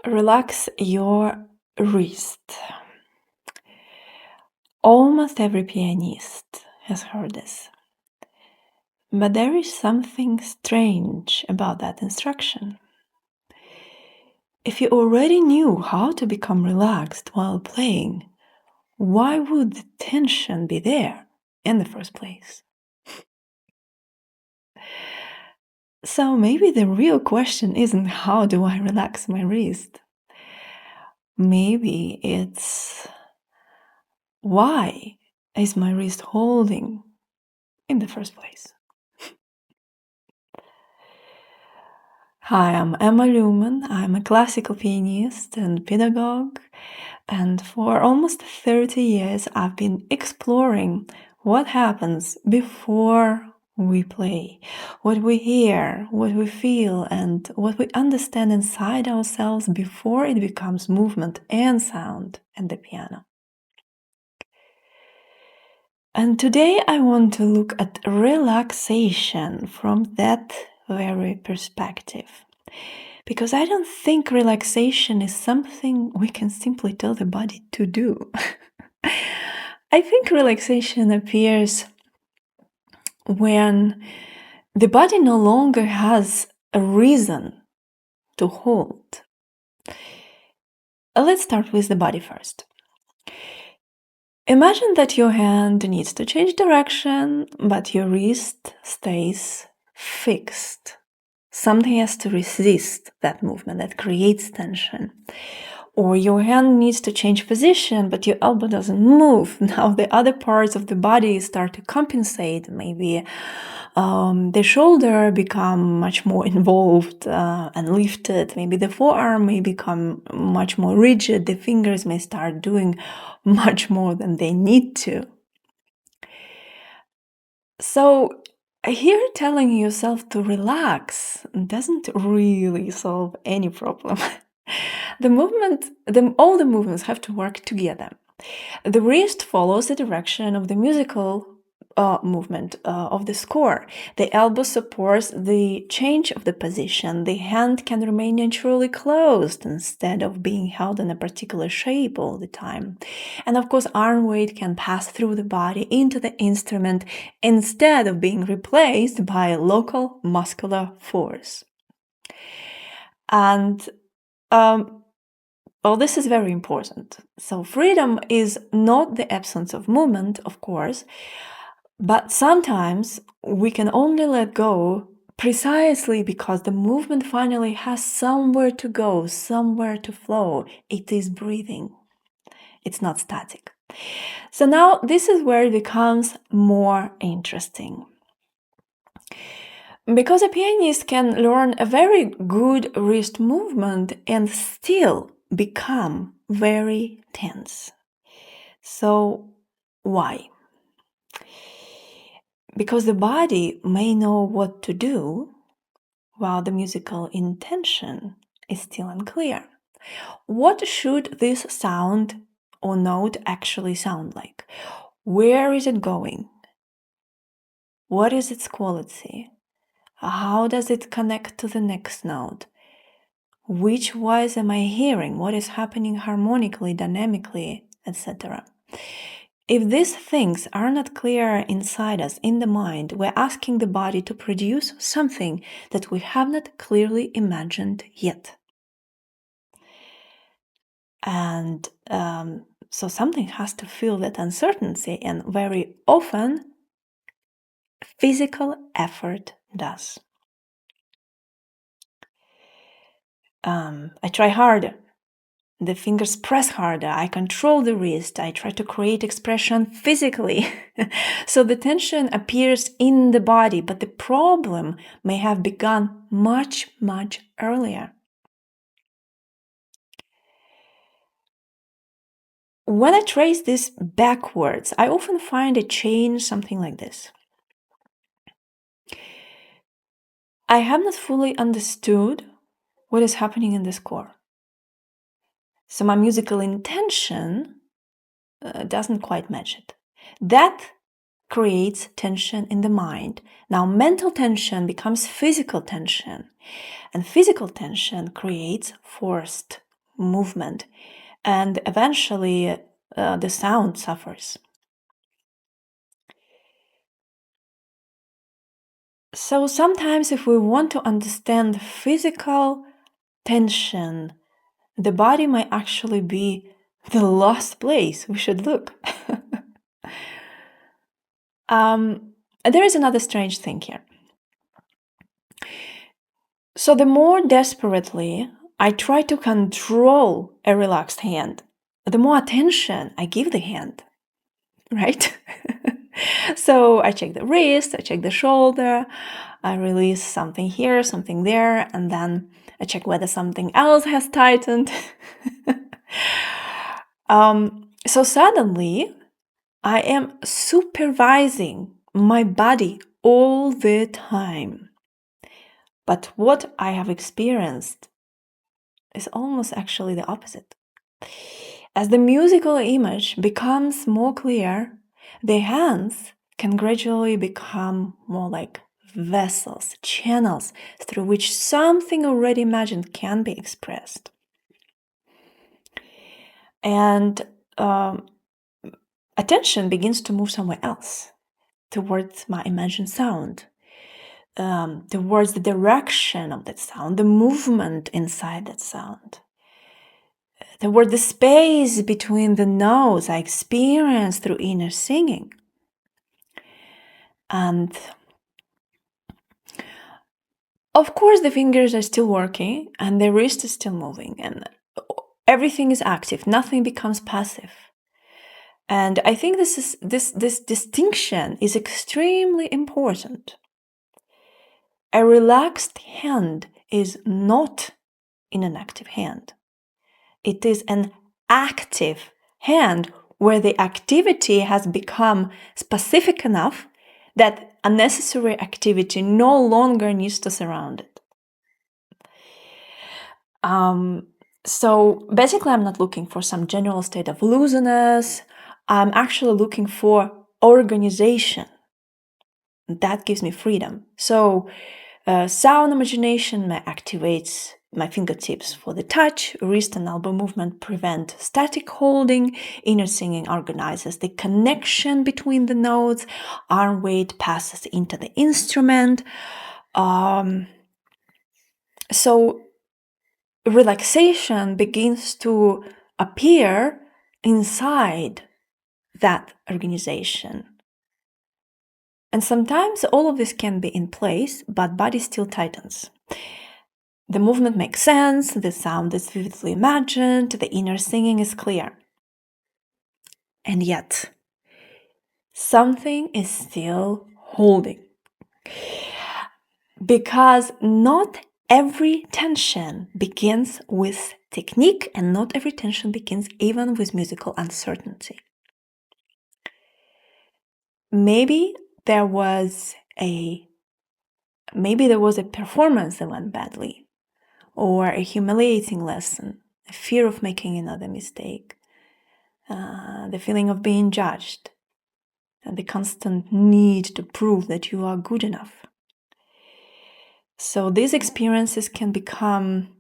Relax your wrist. Almost every pianist has heard this. But there is something strange about that instruction. If you already knew how to become relaxed while playing, why would the tension be there in the first place? So maybe the real question isn't how do I relax my wrist? Maybe it's why is my wrist holding in the first place? Hi, I'm Emma Luhmann. I'm a classical pianist and pedagogue, and for almost 30 years I've been exploring what happens before we play, what we hear, what we feel, and what we understand inside ourselves before it becomes movement and sound at the piano. And today I want to look at relaxation from that very perspective. Because I don't think relaxation is something we can simply tell the body to do. I think relaxation appears when the body no longer has a reason to hold. Let's start with the body first. Imagine that your hand needs to change direction, but your wrist stays fixed. Something has to resist that movement that creates tension. Or your hand needs to change position, but your elbow doesn't move. Now the other parts of the body start to compensate. Maybe the shoulder become much more involved and lifted. Maybe the forearm may become much more rigid. The fingers may start doing much more than they need to. So here telling yourself to relax doesn't really solve any problem. All the movements have to work together. The wrist follows the direction of the musical movement of the score. The elbow supports the change of the position. The hand can remain naturally closed instead of being held in a particular shape all the time. And of course, arm weight can pass through the body into the instrument instead of being replaced by local muscular force. And well, this is very important. So freedom is not the absence of movement, of course, but sometimes we can only let go precisely because the movement finally has somewhere to go, somewhere to flow. It is breathing. It's not static. So now this is where it becomes more interesting. Because a pianist can learn a very good wrist movement and still become very tense. So why? Because the body may know what to do while the musical intention is still unclear. What should this sound or note actually sound like? Where is it going? What is its quality? How does it connect to the next note? Which voice am I hearing? What is happening harmonically, dynamically, etc.? If these things are not clear inside us, in the mind, we're asking the body to produce something that we have not clearly imagined yet. And so something has to feel that uncertainty, and very often physical effort does. I try harder. The fingers press harder. I control the wrist. I try to create expression physically. So the tension appears in the body, but the problem may have begun much, much earlier. When I trace this backwards, I often find a chain something like this. I have not fully understood what is happening in the score. So my musical intention doesn't quite match it. That creates tension in the mind. Now, mental tension becomes physical tension, and physical tension creates forced movement, and eventually the sound suffers. So sometimes if we want to understand physical tension, the body might actually be the last place we should look. There is another strange thing here. So the more desperately I try to control a relaxed hand, the more attention I give the hand, right? So I check the wrist, I check the shoulder, I release something here, something there, and then I check whether something else has tightened. So suddenly, I am supervising my body all the time. But what I have experienced is almost actually the opposite. As the musical image becomes more clear, the hands can gradually become more like vessels, channels through which something already imagined can be expressed. And attention begins to move somewhere else, towards my imagined sound, towards the direction of that sound, the movement inside that sound, toward the space between the notes I experience through inner singing. And of course, the fingers are still working and the wrist is still moving and everything is active. Nothing becomes passive. And I think this distinction is extremely important. A relaxed hand is not in an active hand. It is an active hand where the activity has become specific enough that unnecessary activity no longer needs to surround it. So basically, I'm not looking for some general state of looseness. I'm actually looking for organization. That gives me freedom. So sound imagination activates my fingertips for the touch. Wrist and elbow movement prevent static holding. Inner singing organizes the connection between the notes. Arm weight passes into the instrument. So relaxation begins to appear inside that organization. And sometimes all of this can be in place, but body still tightens. The movement makes sense, the sound is vividly imagined, the inner singing is clear. And yet, something is still holding. Because not every tension begins with technique, and not every tension begins even with musical uncertainty. Maybe there was a performance that went badly, or a humiliating lesson, a fear of making another mistake, the feeling of being judged, and the constant need to prove that you are good enough. So these experiences can become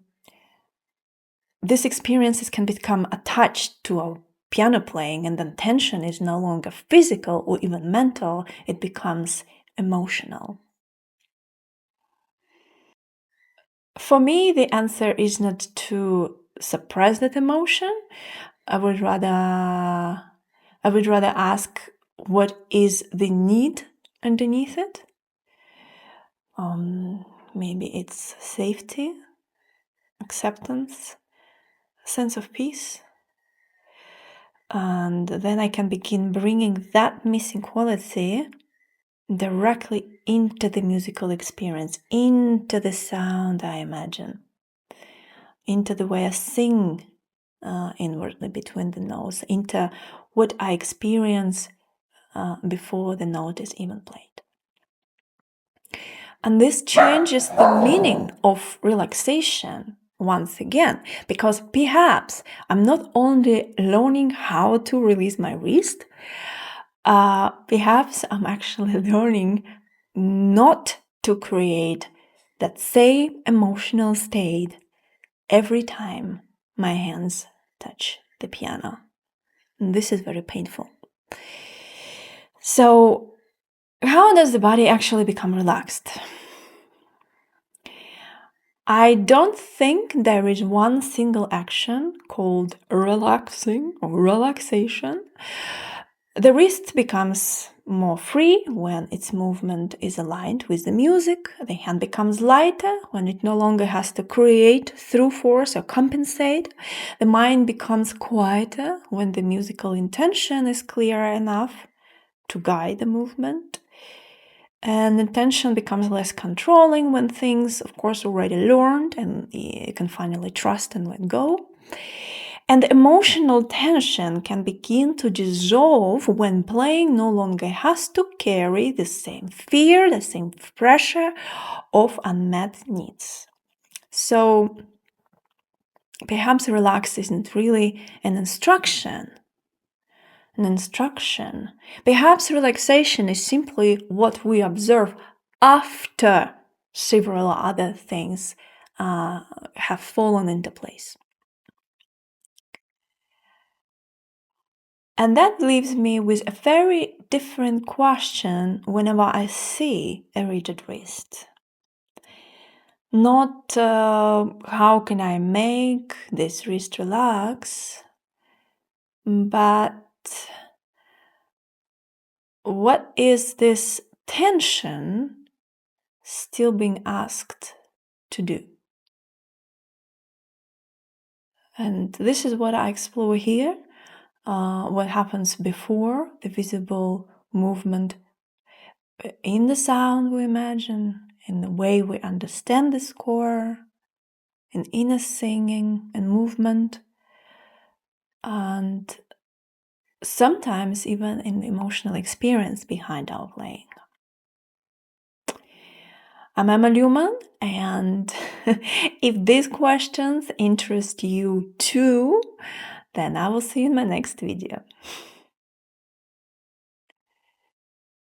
attached to our piano playing, and then tension is no longer physical or even mental, it becomes emotional. For me, the answer is not to suppress that emotion. I would rather ask, what is the need underneath it? Maybe it's safety, acceptance, sense of peace. And then I can begin bringing that missing quality directly into the musical experience, into the sound I imagine, into the way I sing inwardly between the notes, into what I experience before the note is even played. And this changes the meaning of relaxation once again, because perhaps I'm not only learning how to release my wrist, perhaps I'm actually learning not to create that same emotional state every time my hands touch the piano. And this is very painful. So, how does the body actually become relaxed? I don't think there is one single action called relaxing or relaxation. The wrist becomes more free when its movement is aligned with the music. The hand becomes lighter when it no longer has to create through force or compensate. The mind becomes quieter when the musical intention is clear enough to guide the movement. And intention becomes less controlling when things, of course, already learned and you can finally trust and let go. And the emotional tension can begin to dissolve when playing no longer has to carry the same fear, the same pressure of unmet needs. So perhaps relax isn't really an instruction. Perhaps relaxation is simply what we observe after several other things have fallen into place. And that leaves me with a very different question whenever I see a rigid wrist. Not how can I make this wrist relax, but what is this tension still being asked to do? And this is what I explore here. What happens before the visible movement in the sound we imagine, in the way we understand the score, in inner singing and movement, and sometimes even in the emotional experience behind our playing. I'm Emma Luhmann, and if these questions interest you too, then I will see you in my next video.